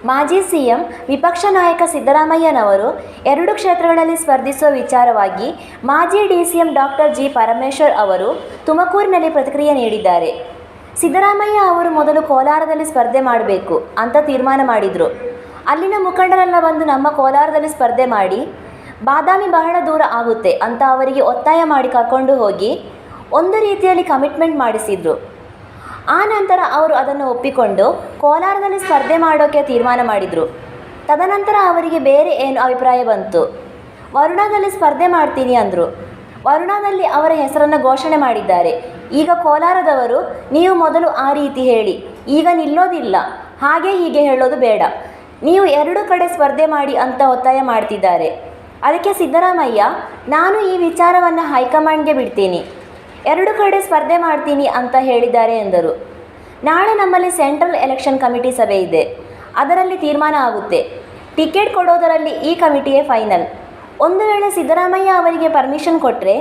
ಮಾಜಿ ಸಿಎಂ ವಿಪಕ್ಷ ನಾಯಕ ಸಿದ್ದರಾಮಯ್ಯನವರು 2 ಕ್ಷೇತ್ರಗಳಲ್ಲಿ ಸ್ಪರ್ಧಿಸುವ ವಿಚಾರವಾಗಿ ಮಾಜಿ ಡಿಸಿಎಂ ಡಾಕ್ಟರ್ ಜಿ ಪರಮೇಶ್ವರ್ ಅವರು ತುಮಕೂರಿನಲ್ಲಿ ಪ್ರತಿಕ್ರಿಯೆ ನೀಡಿದ್ದಾರೆ. ಸಿದ್ದರಾಮಯ್ಯ ಅವರು ಮೊದಲು ಕೋಲಾರದಲ್ಲಿ ಸ್ಪರ್ಧೆ ಮಾಡಬೇಕು ಅಂತ ತೀರ್ಮಾನ ಮಾಡಿದರು. ಅಲ್ಲಿನ ಮುಖಂಡರೆಲ್ಲ ಬಂದು ನಮ್ಮ ಕೋಲಾರದಲ್ಲಿ ಸ್ಪರ್ಧೆ ಮಾಡಿ, ಬಾದಾಮಿ ಬಹಳ ದೂರ ಆಗುತ್ತೆ ಅಂತ ಅವರಿಗೆ ಒತ್ತಾಯ ಮಾಡಿ ಕರ್ಕೊಂಡು ಹೋಗಿ ಒಂದು ರೀತಿಯಲ್ಲಿ ಕಮಿಟ್ಮೆಂಟ್ ಮಾಡಿಸಿದ್ರು. ಆ ನಂತರ ಅವರು ಅದನ್ನು ಒಪ್ಪಿಕೊಂಡು ಕೋಲಾರದಲ್ಲಿ ಸ್ಪರ್ಧೆ ಮಾಡೋಕ್ಕೆ ತೀರ್ಮಾನ ಮಾಡಿದರು. ತದನಂತರ ಅವರಿಗೆ ಬೇರೆ ಏನು ಅಭಿಪ್ರಾಯ ಬಂತು. ವರುಣಾದಲ್ಲಿ ಸ್ಪರ್ಧೆ ಮಾಡ್ತೀನಿ ಅಂದರು. ವರುಣಾದಲ್ಲಿ ಅವರ ಹೆಸರನ್ನು ಘೋಷಣೆ ಮಾಡಿದ್ದಾರೆ. ಈಗ ಕೋಲಾರದವರು ನೀವು ಮೊದಲು ಆ ರೀತಿ ಹೇಳಿ, ಈಗ ನಿಲ್ಲೋದಿಲ್ಲ, ಹಾಗೆ ಹೀಗೆ ಹೇಳೋದು ಬೇಡ, ನೀವು 2 ಕಡೆ ಸ್ಪರ್ಧೆ ಮಾಡಿ ಅಂತ ಒತ್ತಾಯ ಮಾಡ್ತಿದ್ದಾರೆ. ಅದಕ್ಕೆ ಸಿದ್ದರಾಮಯ್ಯ, ನಾನು ಈ ವಿಚಾರವನ್ನು ಹೈಕಮಾಂಡ್ಗೆ ಬಿಡ್ತೀನಿ, 2 ಕಡೆ ಸ್ಪರ್ಧೆ ಮಾಡ್ತೀನಿ ಅಂತ ಹೇಳಿದ್ದಾರೆ ಎಂದರು. ನಾಳೆ ನಮ್ಮಲ್ಲಿ ಸೆಂಟ್ರಲ್ ಎಲೆಕ್ಷನ್ ಕಮಿಟಿ ಸಭೆ ಇದೆ, ಅದರಲ್ಲಿ ತೀರ್ಮಾನ ಆಗುತ್ತೆ. ಟಿಕೆಟ್ ಕೊಡೋದರಲ್ಲಿ ಈ ಕಮಿಟಿಯೇ ಫೈನಲ್. ಒಂದು ವೇಳೆ ಸಿದ್ದರಾಮಯ್ಯ ಅವರಿಗೆ ಪರ್ಮಿಷನ್ ಕೊಟ್ಟರೆ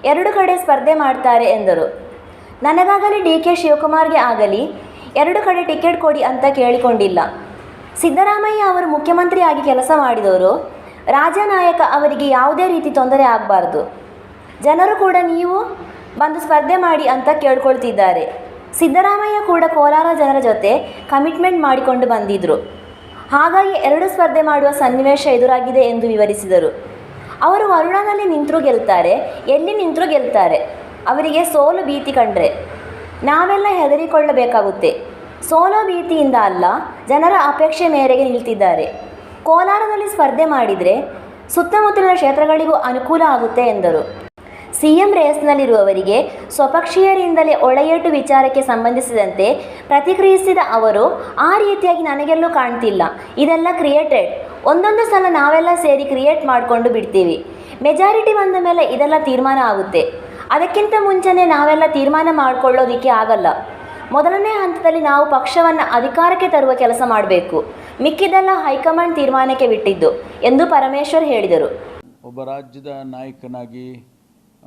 2 ಕಡೆ ಸ್ಪರ್ಧೆ ಮಾಡ್ತಾರೆ ಎಂದರು. ನನಗಾಗಲಿ DK ಶಿವಕುಮಾರ್ಗೆ ಆಗಲಿ 2 ಕಡೆ ಟಿಕೆಟ್ ಕೊಡಿ ಅಂತ ಕೇಳಿಕೊಂಡಿಲ್ಲ. ಸಿದ್ದರಾಮಯ್ಯ ಅವರು ಮುಖ್ಯಮಂತ್ರಿಯಾಗಿ ಕೆಲಸ ಮಾಡಿದವರು, ರಾಜನಾಯಕ ಅವರಿಗೆ ಯಾವುದೇ ರೀತಿ ತೊಂದರೆ ಆಗಬಾರ್ದು. ಜನರು ಕೂಡ ನೀವು ಬಂದು ಸ್ಪರ್ಧೆ ಮಾಡಿ ಅಂತ ಕೇಳ್ಕೊಳ್ತಿದ್ದಾರೆ. ಸಿದ್ದರಾಮಯ್ಯ ಕೂಡ ಕೋಲಾರ ಜನರ ಜೊತೆ ಕಮಿಟ್ಮೆಂಟ್ ಮಾಡಿಕೊಂಡು ಬಂದಿದ್ದರು. ಹಾಗಾಗಿ 2 ಸ್ಪರ್ಧೆ ಮಾಡುವ ಸನ್ನಿವೇಶ ಎದುರಾಗಿದೆ ಎಂದು ವಿವರಿಸಿದರು. ಅವರು ವರುಣಾದಲ್ಲಿ ನಿಂತರೂ ಗೆಲ್ತಾರೆ, ಎಲ್ಲಿ ನಿಂತರೂ ಗೆಲ್ತಾರೆ. ಅವರಿಗೆ ಸೋಲು ಭೀತಿ ಕಂಡ್ರೆ ನಾವೆಲ್ಲ ಹೆದರಿಕೊಳ್ಳಬೇಕಾಗುತ್ತೆ. ಸೋಲೋ ಭೀತಿಯಿಂದ ಅಲ್ಲ, ಜನರ ಅಪೇಕ್ಷೆ ಮೇರೆಗೆ ನಿಲ್ತಿದ್ದಾರೆ. ಕೋಲಾರದಲ್ಲಿ ಸ್ಪರ್ಧೆ ಮಾಡಿದರೆ ಸುತ್ತಮುತ್ತಲಿನ ಕ್ಷೇತ್ರಗಳಿಗೂ ಅನುಕೂಲ ಆಗುತ್ತೆ ಎಂದರು. ಸಿಎಂ ರೇಸ್ನಲ್ಲಿರುವವರಿಗೆ ಸ್ವಪಕ್ಷೀಯರಿಂದಲೇ ಒಳೆಯೇಟು ವಿಚಾರಕ್ಕೆ ಸಂಬಂಧಿಸಿದಂತೆ ಪ್ರತಿಕ್ರಿಯಿಸಿದ ಅವರು, ಆ ರೀತಿಯಾಗಿ ನನಗೆಲ್ಲೂ ಕಾಣ್ತಿಲ್ಲ, ಇದೆಲ್ಲ ಕ್ರಿಯೇಟೆಡ್. ಒಂದೊಂದು ಸಲ ನಾವೆಲ್ಲ ಸೇರಿ ಕ್ರಿಯೇಟ್ ಮಾಡಿಕೊಂಡು ಬಿಡ್ತೀವಿ. ಮೆಜಾರಿಟಿ ಬಂದ ಮೇಲೆ ಇದೆಲ್ಲ ತೀರ್ಮಾನ ಆಗುತ್ತೆ. ಅದಕ್ಕಿಂತ ಮುಂಚೆನೇ ನಾವೆಲ್ಲ ತೀರ್ಮಾನ ಮಾಡಿಕೊಳ್ಳೋದಕ್ಕೆ ಆಗಲ್ಲ. ಮೊದಲನೇ ಹಂತದಲ್ಲಿ ನಾವು ಪಕ್ಷವನ್ನು ಅಧಿಕಾರಕ್ಕೆ ತರುವ ಕೆಲಸ ಮಾಡಬೇಕು, ಮಿಕ್ಕಿದೆಲ್ಲ ಹೈಕಮಾಂಡ್ ತೀರ್ಮಾನಕ್ಕೆ ಬಿಟ್ಟಿದ್ದು ಎಂದು ಪರಮೇಶ್ವರ್ ಹೇಳಿದರು. ಒಬ್ಬ ರಾಜ್ಯದ ನಾಯಕನಾಗಿ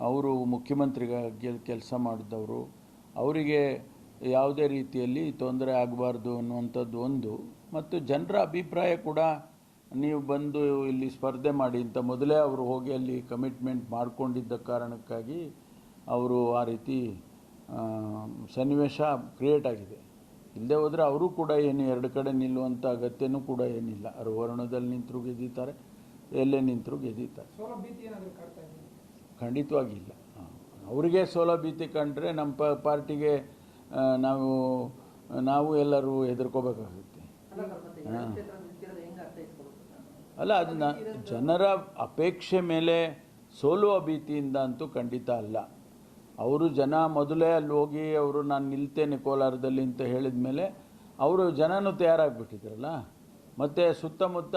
ಅವರು ಮುಖ್ಯಮಂತ್ರಿಗಾಗಿ ಕೆಲಸ ಮಾಡಿದವರು, ಅವರಿಗೆ ಯಾವುದೇ ರೀತಿಯಲ್ಲಿ ತೊಂದರೆ ಆಗಬಾರ್ದು ಅನ್ನುವಂಥದ್ದು ಒಂದು. ಮತ್ತು ಜನರ ಅಭಿಪ್ರಾಯ ಕೂಡ, ನೀವು ಬಂದು ಇಲ್ಲಿ ಸ್ಪರ್ಧೆ ಮಾಡಿ ಅಂತ ಮೊದಲೇ ಅವರು ಹೋಗಿ ಅಲ್ಲಿ ಕಮಿಟ್ಮೆಂಟ್ ಮಾಡಿಕೊಂಡಿದ್ದ ಕಾರಣಕ್ಕಾಗಿ ಅವರು ಆ ರೀತಿ ಸನ್ನಿವೇಶ ಕ್ರಿಯೇಟ್ ಆಗಿದೆ. ಇಲ್ಲದೆ ಹೋದರೆ ಅವರು ಕೂಡ ಏನು 2 ಕಡೆ ನಿಲ್ಲುವಂಥ ಅಗತ್ಯನೂ ಕೂಡ ಏನಿಲ್ಲ. ಅವರು ವರ್ಣದಲ್ಲಿ ನಿಂತರೂ ಗೆದ್ದೀತಾರೆ, ಎಲ್ಲೇ ನಿಂತರೂ ಗೆದ್ದೀತಾರೆ. ಖಂಡಿತವಾಗಿಲ್ಲ. ಅವರಿಗೆ ಸೋಲೋ ಭೀತಿ ಕಂಡ್ರೆ ನಮ್ಮ ಪಾರ್ಟಿಗೆ ನಾವು ಎಲ್ಲರೂ ಹೆದರ್ಕೋಬೇಕಾಗುತ್ತೆ. ಅಲ್ಲ, ಅದನ್ನ ಜನರ ಅಪೇಕ್ಷೆ ಮೇಲೆ ಸೋಲುವ ಭೀತಿಯಿಂದ ಅಂತೂ ಖಂಡಿತ ಅಲ್ಲ. ಅವರು ಜನ ಮೊದಲೇ ಅಲ್ಲಿ ಹೋಗಿ ಅವರು ನಾನು ನಿಲ್ತೇನೆ ಕೋಲಾರದಲ್ಲಿ ಅಂತ ಹೇಳಿದ ಮೇಲೆ ಅವರು ಜನನೂ ತಯಾರಾಗಿಬಿಟ್ಟಿದ್ರಲ್ಲ. ಮತ್ತು ಸುತ್ತಮುತ್ತ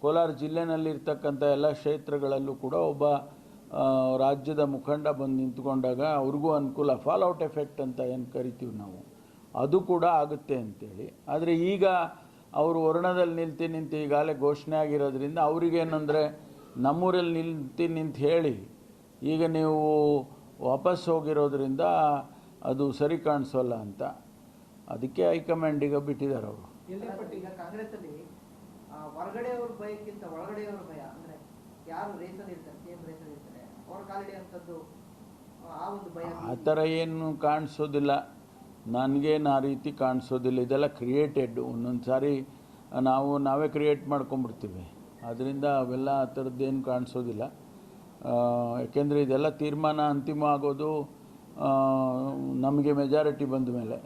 ಕೋಲಾರ ಜಿಲ್ಲೆನಲ್ಲಿರ್ತಕ್ಕಂಥ ಎಲ್ಲ ಕ್ಷೇತ್ರಗಳಲ್ಲೂ ಕೂಡ ಒಬ್ಬ ರಾಜ್ಯದ ಮುಖಂಡ ಬಂದು ನಿಂತ್ಕೊಂಡಾಗ ಅವ್ರಿಗೂ ಅನುಕೂಲ, ಫಾಲ್ಔಟ್ ಎಫೆಕ್ಟ್ ಅಂತ ಏನು ಕರಿತೀವಿ ನಾವು, ಅದು ಕೂಡ ಆಗುತ್ತೆ ಅಂತೇಳಿ. ಆದರೆ ಈಗ ಅವರು ವರ್ಣದಲ್ಲಿ ನಿಲ್ತೀನಿ ಅಂತ ಈಗಾಗಲೇ ಘೋಷಣೆ ಆಗಿರೋದ್ರಿಂದ ಅವ್ರಿಗೇನೆಂದರೆ, ನಮ್ಮೂರಲ್ಲಿ ನಿಂತು ಹೇಳಿ ಈಗ ನೀವು ವಾಪಸ್ ಹೋಗಿರೋದ್ರಿಂದ ಅದು ಸರಿ ಕಾಣಿಸೋಲ್ಲ ಅಂತ, ಅದಕ್ಕೆ ಹೈಕಮಾಂಡಿಗೆ ಬಿಟ್ಟಿದ್ದಾರೆ ಅವರು. ಕಾಂಗ್ರೆಸ್ಸಲ್ಲಿ ಹೊರಗಡೆಯವ್ರ ಭಯಕ್ಕಿಂತ ಒಳಗಡೆಯವ್ರ ಭಯ, ಅಂದರೆ ಯಾರು ರೇಸಲ್ಲಿ ಇರ್ತಾರೆ, ಸೇಮ್ ರೇಸಲ್ಲಿ ಇರ್ತಾರೆ, ಅವ್ರ ಕಾಲಿಡಿಯುವಂಥದ್ದು, ಆ ಒಂದು ಭಯ. ಆ ಥರ ಏನು ಕಾಣಿಸೋದಿಲ್ಲ, ನನಗೇನು ಆ ರೀತಿ ಕಾಣಿಸೋದಿಲ್ಲ. ಇದೆಲ್ಲ ಕ್ರಿಯೇಟೆಡ್. ಒಂದೊಂದು ಸಾರಿ ನಾವೇ ಕ್ರಿಯೇಟ್ ಮಾಡ್ಕೊಂಬಿಡ್ತೀವಿ. ಅದರಿಂದ ಅವೆಲ್ಲ ಆ ಥರದ್ದೇನು ಕಾಣಿಸೋದಿಲ್ಲ. ಯಾಕೆಂದರೆ ಇದೆಲ್ಲ ತೀರ್ಮಾನ ಅಂತಿಮ ಆಗೋದು ನಮಗೆ ಮೆಜಾರಿಟಿ ಬಂದ ಮೇಲೆ.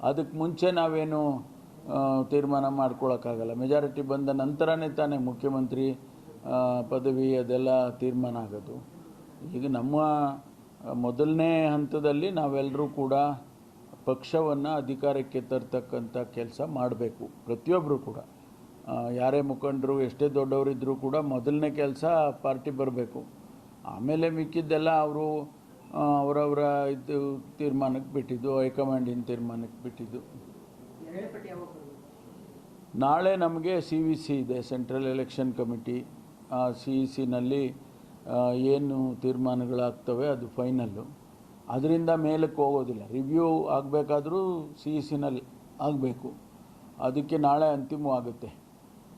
ಅದಕ್ಕೆ ಮುಂಚೆ ನಾವೇನು ತೀರ್ಮಾನ ಮಾಡ್ಕೊಳ್ಳೋಕ್ಕಾಗಲ್ಲ. ಮೆಜಾರಿಟಿ ಬಂದ ನಂತರನೇ ತಾನೇ ಮುಖ್ಯಮಂತ್ರಿ ಪದವಿ ಅದೆಲ್ಲ ತೀರ್ಮಾನ ಆಗೋದು. ಈಗ ನಮ್ಮ ಮೊದಲನೇ ಹಂತದಲ್ಲಿ ನಾವೆಲ್ಲರೂ ಕೂಡ ಪಕ್ಷವನ್ನು ಅಧಿಕಾರಕ್ಕೆ ತರ್ತಕ್ಕಂಥ ಕೆಲಸ ಮಾಡಬೇಕು. ಪ್ರತಿಯೊಬ್ಬರು ಕೂಡ, ಯಾರೇ ಮುಖಂಡರು ಎಷ್ಟೇ ದೊಡ್ಡವರಿದ್ದರೂ ಕೂಡ ಮೊದಲನೇ ಕೆಲಸ ಪಾರ್ಟಿ ಬರಬೇಕು. ಆಮೇಲೆ ಮಿಕ್ಕಿದ್ದೆಲ್ಲ ಅವರು ಅವರವರ ಇದು ತೀರ್ಮಾನಕ್ಕೆ ಬಿಟ್ಟಿದ್ದು, ಹೈಕಮಾಂಡಿನ ತೀರ್ಮಾನಕ್ಕೆ ಬಿಟ್ಟಿದ್ದು. ನಾಳೆ ನಮಗೆ CVC ಇದೆ, ಸೆಂಟ್ರಲ್ ಎಲೆಕ್ಷನ್ ಕಮಿಟಿ. ಆ CECನಲ್ಲಿ ಏನು ತೀರ್ಮಾನಗಳಾಗ್ತವೆ ಅದು ಫೈನಲ್ಲು. ಅದರಿಂದ ಮೇಲಕ್ಕೆ ಹೋಗೋದಿಲ್ಲ. ರಿವ್ಯೂ ಆಗಬೇಕಾದ್ರೂ CECನಲ್ಲಿ ಆಗಬೇಕು. ಅದಕ್ಕೆ ನಾಳೆ ಅಂತಿಮವಾಗುತ್ತೆ.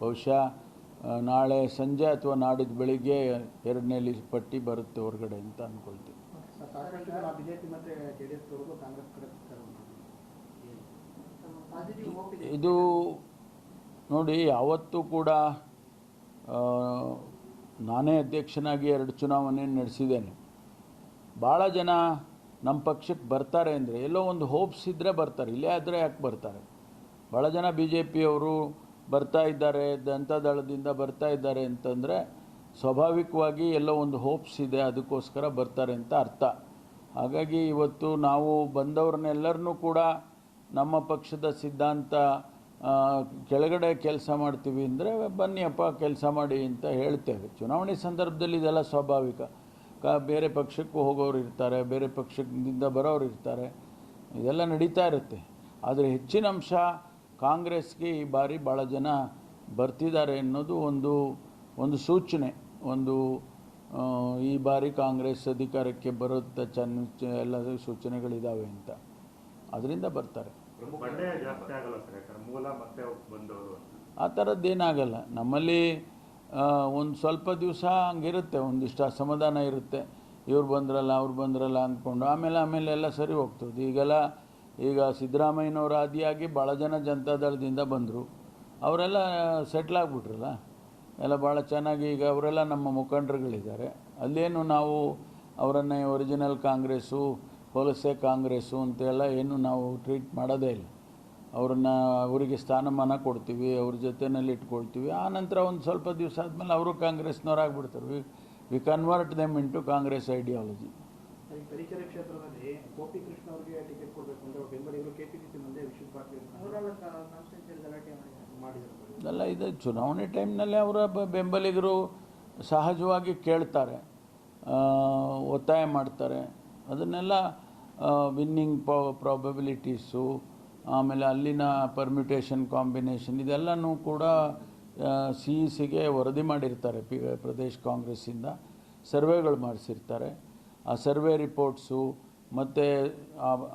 ಬಹುಶಃ ನಾಳೆ ಸಂಜೆ ಅಥವಾ ನಾಡಿದ್ದು ಬೆಳಿಗ್ಗೆ 2ನೇ ಲಿಸ್ಟ್ ಪಟ್ಟಿ ಬರುತ್ತೆ ಹೊರಗಡೆ ಅಂತ ಅಂದ್ಕೊಳ್ತೀವಿ. ಬಿಜೆಪಿ ಮತ್ತು JDS ಕಾಂಗ್ರೆಸ್ ಕಡೆ ಪಾಸಿಟಿವ್ ಹೋಪ್ ಇದೆ. ಇದು ನೋಡಿ, ಯಾವತ್ತೂ ಕೂಡ ನಾನೇ ಅಧ್ಯಕ್ಷನಾಗಿ 2 ಚುನಾವಣೆ ನಡೆಸಿದ್ದೇನೆ. ಭಾಳ ಜನ ನಮ್ಮ ಪಕ್ಷಕ್ಕೆ ಬರ್ತಾರೆ ಅಂದರೆ ಎಲ್ಲೋ ಒಂದು ಹೋಪ್ಸ್ ಇದ್ದರೆ ಬರ್ತಾರೆ, ಇಲ್ಲೇ ಆದರೆ ಯಾಕೆ ಬರ್ತಾರೆ? ಭಾಳ ಜನ BJPಯವರು ಬರ್ತಾ ಇದ್ದಾರೆ, ಜನತಾ ದಳದಿಂದ ಬರ್ತಾ ಇದ್ದಾರೆ ಅಂತಂದರೆ ಸ್ವಾಭಾವಿಕವಾಗಿ ಎಲ್ಲೋ ಒಂದು ಹೋಪ್ಸ್ ಇದೆ, ಅದಕ್ಕೋಸ್ಕರ ಬರ್ತಾರೆ ಅಂತ ಅರ್ಥ. ಹಾಗಾಗಿ ಇವತ್ತು ನಾವು ಬಂದವ್ರನ್ನೆಲ್ಲರನ್ನೂ ಕೂಡ ನಮ್ಮ ಪಕ್ಷದ ಸಿದ್ಧಾಂತ ಕೆಳಗಡೆ ಕೆಲಸ ಮಾಡ್ತೀವಿ ಅಂದರೆ ಬನ್ನಿಯಪ್ಪ ಕೆಲಸ ಮಾಡಿ ಅಂತ ಹೇಳ್ತೇವೆ. ಚುನಾವಣೆ ಸಂದರ್ಭದಲ್ಲಿ ಇದೆಲ್ಲ ಸ್ವಾಭಾವಿಕ. ಬೇರೆ ಪಕ್ಷಕ್ಕೂ ಹೋಗೋರು ಇರ್ತಾರೆ, ಬೇರೆ ಪಕ್ಷದಿಂದ ಬರೋರು ಇರ್ತಾರೆ, ಇದೆಲ್ಲ ನಡೀತಾ ಇರುತ್ತೆ. ಆದರೆ ಹೆಚ್ಚಿನ ಅಂಶ ಕಾಂಗ್ರೆಸ್ಗೆ ಈ ಬಾರಿ ಭಾಳ ಜನ ಬರ್ತಿದ್ದಾರೆ ಅನ್ನೋದು ಒಂದು ಸೂಚನೆ. ಈ ಬಾರಿ ಕಾಂಗ್ರೆಸ್ ಅಧಿಕಾರಕ್ಕೆ ಬರುತ್ತೆ ಎಲ್ಲ ಸೂಚನೆಗಳಿದ್ದಾವೆ ಅಂತ, ಅದರಿಂದ ಬರ್ತಾರೆ. ಆ ಥರದ್ದೇನಾಗಲ್ಲ. ನಮ್ಮಲ್ಲಿ ಒಂದು ಸ್ವಲ್ಪ ದಿವಸ ಹಂಗಿರುತ್ತೆ, ಒಂದಿಷ್ಟು ಅಸಮಾಧಾನ ಇರುತ್ತೆ. ಇವ್ರು ಬಂದ್ರಲ್ಲ ಅವ್ರು ಬಂದ್ರಲ್ಲ ಅಂದ್ಕೊಂಡು ಆಮೇಲೆ ಎಲ್ಲ ಸರಿ ಹೋಗ್ತದೆ. ಈಗ ಸಿದ್ದರಾಮಯ್ಯನವರ ಆದಿಯಾಗಿ ಭಾಳ ಜನ ಜನತಾದಳದಿಂದ ಬಂದರು, ಅವರೆಲ್ಲ ಸೆಟ್ಲ್ ಆಗಿಬಿಟ್ರಲ್ಲ, ಎಲ್ಲ ಭಾಳ ಚೆನ್ನಾಗಿ ಈಗ ಅವರೆಲ್ಲ ನಮ್ಮ ಮುಖಂಡರುಗಳಿದ್ದಾರೆ. ಅಲ್ಲೇನು ನಾವು ಅವರನ್ನೇ ಒರಿಜಿನಲ್ ಕಾಂಗ್ರೆಸ್ಸು, ವಲಸೆ ಕಾಂಗ್ರೆಸ್ಸು ಅಂತೆಲ್ಲ ಏನು ನಾವು ಟ್ರೀಟ್ ಮಾಡೋದೇ ಇಲ್ಲ. ಅವರಿಗೆ ಸ್ಥಾನಮಾನ ಕೊಡ್ತೀವಿ, ಅವ್ರ ಜೊತೆಯಲ್ಲಿ ಇಟ್ಕೊಳ್ತೀವಿ. ಆನಂತರ ಒಂದು ಸ್ವಲ್ಪ ದಿವಸ ಆದಮೇಲೆ ಅವರು ಕಾಂಗ್ರೆಸ್ನವರಾಗ್ಬಿಡ್ತಾರೆ. We convert them into Congress ideology. ಈ ತರೀಕೆರೆ ಕ್ಷೇತ್ರದಲ್ಲಿ ಗೋಪಿ ಕೃಷ್ಣ ಅವರಿಗೆ ಟಿಕೆಟ್ ಕೊಡಬೇಕು ಅಂದರೆ ಬೆಂಬಲಿಗರು KPCC ಮುಂದೆ ವಿಶ್ವ ಪಾಟೀಲ್ ಗಲಾಟೆ ಮಾಡಿದ್ದಾರೆ. ಇದೆಲ್ಲ ಇದೆ. ಚುನಾವಣೆ ಟೈಮ್ನಲ್ಲೇ ಅವರ ಬೆಂಬಲಿಗರು ಸಹಜವಾಗಿ ಕೇಳ್ತಾರೆ, ಒತ್ತಾಯ ಮಾಡ್ತಾರೆ. ಅದನ್ನೆಲ್ಲ ವಿನ್ನಿಂಗ್ ಪ್ರಾಬಬಿಲಿಟೀಸು, ಆಮೇಲೆ ಅಲ್ಲಿನ ಪರ್ಮ್ಯುಟೇಷನ್ ಕಾಂಬಿನೇಷನ್, ಇದೆಲ್ಲನೂ ಕೂಡ CECಗೆ ವರದಿ ಮಾಡಿರ್ತಾರೆ. ಪ್ರದೇಶ್ ಕಾಂಗ್ರೆಸ್ಸಿಂದ ಸರ್ವೆಗಳು ಮಾಡಿಸಿರ್ತಾರೆ. ಆ ಸರ್ವೆ ರಿಪೋರ್ಟ್ಸು ಮತ್ತು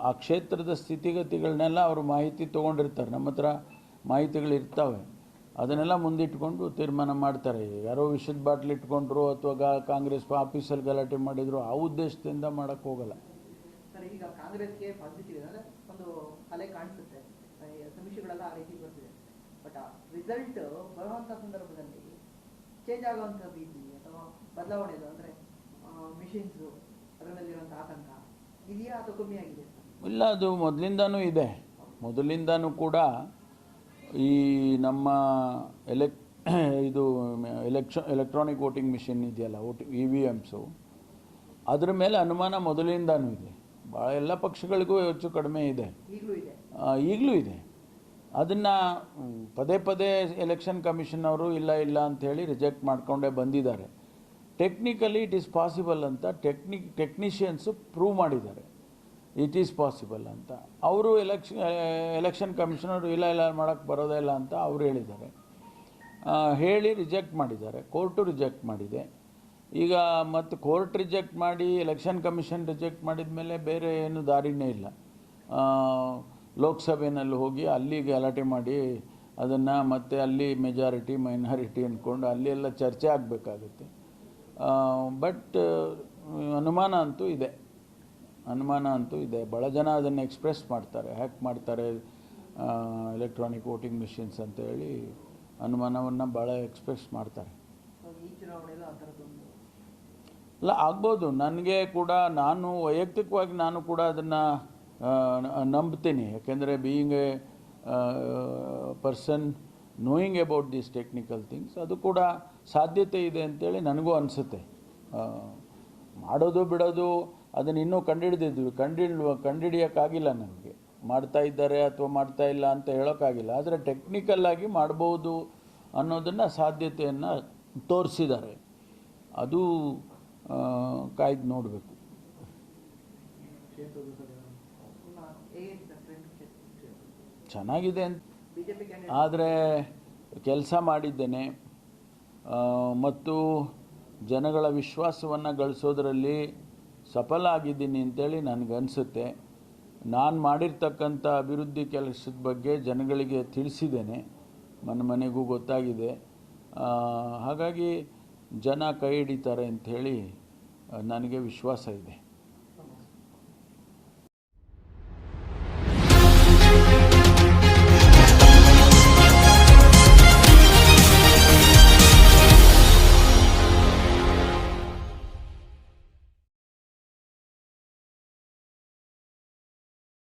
ಆ ಕ್ಷೇತ್ರದ ಸ್ಥಿತಿಗತಿಗಳನ್ನೆಲ್ಲ ಅವರು ಮಾಹಿತಿ ತೊಗೊಂಡಿರ್ತಾರೆ. ನಮ್ಮ ಹತ್ರ ಮಾಹಿತಿಗಳಿರ್ತವೆ, ಅದನ್ನೆಲ್ಲ ಮುಂದಿಟ್ಕೊಂಡು ತೀರ್ಮಾನ ಮಾಡ್ತಾರೆ. ಯಾರೋ ವಿಷದ ಬಾಟ್ಲಿ ಇಟ್ಕೊಂಡ್ರು ಅಥವಾ ಕಾಂಗ್ರೆಸ್ ಆಫೀಸಲ್ಲಿ ಗಲಾಟೆ ಮಾಡಿದ್ರು, ಆ ಉದ್ದೇಶದಿಂದ ಮಾಡೋಕ್ಕೆ ಹೋಗಲ್ಲ. ಸರ್, ಈಗ ಕಾಂಗ್ರೆಸ್ಗೆ ಪಾಸಿಟಿವ್ ಇದೆ ಅಂದರೆ ಒಂದು ಅಲೆ ಕಾಣಿಸುತ್ತೆ, ಸಮೀಕ್ಷೆಗಳೆಲ್ಲ ಆ ರೀತಿ ಬರ್ತಿದೆ. ಬಟ್ ಆ ರಿಸಲ್ಟ್ ಬರುವಂಥ ಸಂದರ್ಭದಲ್ಲಿ ಚೇಂಜ್ ಆಗುವಂಥ ರೀತಿ ಅಥವಾ ಬದಲಾವಣೆದು ಅಂದರೆ ಮಿಷಿನ್ಸು ಅದರ ಮೇಲಿರುವಂಥ ಆತಂಕ ಇದೆಯಾ ಅಥವಾ ಕಮ್ಮಿ ಆಗಿದೆ? ಇಲ್ಲ, ಅದು ಮೊದಲಿಂದನೂ ಕೂಡ ಈ ನಮ್ಮ ಎಲೆಕ್ಟ್ರಾನಿಕ್ ವೋಟಿಂಗ್ ಮಿಷಿನ್ ಇದೆಯಲ್ಲ, EVMಸು, ಅದ್ರ ಮೇಲೆ ಅನುಮಾನ ಮೊದಲಿಂದನೂ ಇದೆ. ಭಾಳ ಎಲ್ಲ ಪಕ್ಷಗಳಿಗೂ ಹೆಚ್ಚು ಕಡಿಮೆ ಇದೆ, ಈಗಲೂ ಇದೆ. ಅದನ್ನು ಪದೇ ಎಲೆಕ್ಷನ್ ಕಮಿಷನ್ ಅವರು ಇಲ್ಲ ಅಂಥೇಳಿ ರಿಜೆಕ್ಟ್ ಮಾಡ್ಕೊಂಡೇ ಬಂದಿದ್ದಾರೆ. ಟೆಕ್ನಿಕಲಿ ಇಟ್ ಈಸ್ ಪಾಸಿಬಲ್ ಅಂತ ಟೆಕ್ನಿಷಿಯನ್ಸು ಪ್ರೂವ್ ಮಾಡಿದ್ದಾರೆ, ಇಟ್ ಈಸ್ ಪಾಸಿಬಲ್ ಅಂತ. ಅವರು ಎಲೆಕ್ಷನ್ ಕಮಿಷನರು ಇಲ್ಲ ಮಾಡೋಕ್ಕೆ ಬರೋದೇ ಇಲ್ಲ ಅಂತ ಅವರು ಹೇಳಿದ್ದಾರೆ. ಹೇಳಿ ರಿಜೆಕ್ಟ್ ಮಾಡಿದ್ದಾರೆ, ಕೋರ್ಟು ರಿಜೆಕ್ಟ್ ಮಾಡಿದೆ. ಈಗ ಮತ್ತು ಕೋರ್ಟ್ ರಿಜೆಕ್ಟ್ ಮಾಡಿ ಎಲೆಕ್ಷನ್ ಕಮಿಷನ್ ರಿಜೆಕ್ಟ್ ಮಾಡಿದ ಮೇಲೆ ಬೇರೆ ಏನು ದಾರಿನೇ ಇಲ್ಲ. ಲೋಕಸಭೆಯಲ್ಲಿ ಹೋಗಿ ಅಲ್ಲಿ ಗಲಾಟೆ ಮಾಡಿ ಅದನ್ನು ಮತ್ತೆ ಅಲ್ಲಿ ಮೆಜಾರಿಟಿ ಮೈನಾರಿಟಿ ಅಂದ್ಕೊಂಡು ಅಲ್ಲಿ ಎಲ್ಲ ಚರ್ಚೆ ಆಗಬೇಕಾಗುತ್ತೆ. ಬಟ್ ಅನುಮಾನ ಅಂತೂ ಇದೆ. ಭಾಳ ಜನ ಅದನ್ನು ಎಕ್ಸ್ಪ್ರೆಸ್ ಮಾಡ್ತಾರೆ, ಹ್ಯಾಕ್ ಮಾಡ್ತಾರೆ ಎಲೆಕ್ಟ್ರಾನಿಕ್ ವೋಟಿಂಗ್ ಮಿಷಿನ್ಸ್ ಅಂತೇಳಿ ಅನುಮಾನವನ್ನು ಭಾಳ ಎಕ್ಸ್ಪ್ರೆಸ್ ಮಾಡ್ತಾರೆ. ಇಲ್ಲ, ಆಗ್ಬೋದು. ನನಗೆ ಕೂಡ ವೈಯಕ್ತಿಕವಾಗಿ ನಾನು ಕೂಡ ಅದನ್ನು ನಂಬ್ತೀನಿ. ಯಾಕೆಂದರೆ being A person knowing about these technical things, ಅದು ಕೂಡ ಸಾಧ್ಯತೆ ಇದೆ ಅಂತೇಳಿ ನನಗೂ ಅನಿಸುತ್ತೆ. ಮಾಡೋದು ಬಿಡೋದು ಅದನ್ನು ಇನ್ನೂ ಕಂಡುಹಿಡಿಯೋಕ್ಕಾಗಿಲ್ಲ ನನಗೆ. ಮಾಡ್ತಾ ಇದ್ದಾರೆ ಅಥವಾ ಮಾಡ್ತಾ ಇಲ್ಲ ಅಂತ ಹೇಳೋಕ್ಕಾಗಿಲ್ಲ. ಆದರೆ ಟೆಕ್ನಿಕಲ್ಲಾಗಿ ಮಾಡ್ಬೋದು ಅನ್ನೋದನ್ನು ಸಾಧ್ಯತೆಯನ್ನು ತೋರಿಸಿದ್ದಾರೆ. ಅದು ಕಾಯ್ದು ನೋಡಬೇಕು. ಚೆನ್ನಾಗಿದೆ ಅಂತ, ಆದರೆ ಕೆಲಸ ಮಾಡಿದ್ದೇನೆ ಮತ್ತು ಜನಗಳ ವಿಶ್ವಾಸವನ್ನು ಗಳಿಸೋದ್ರಲ್ಲಿ ಸಫಲ ಆಗಿದ್ದೀನಿ ಅಂತೇಳಿ ನನಗನ್ಸುತ್ತೆ. ನಾನು ಮಾಡಿರ್ತಕ್ಕಂಥ ಅಭಿವೃದ್ಧಿ ಕೆಲಸದ ಬಗ್ಗೆ ಜನಗಳಿಗೆ ತಿಳಿಸಿದ್ದೇನೆ, ಮನೆ ಮನೆಗೂ ಗೊತ್ತಾಗಿದೆ. ಹಾಗಾಗಿ ಜನ ಕೈ ಹಿಡಿತಾರೆ ಅಂಥೇಳಿ ನನಗೆ ವಿಶ್ವಾಸ ಇದೆ.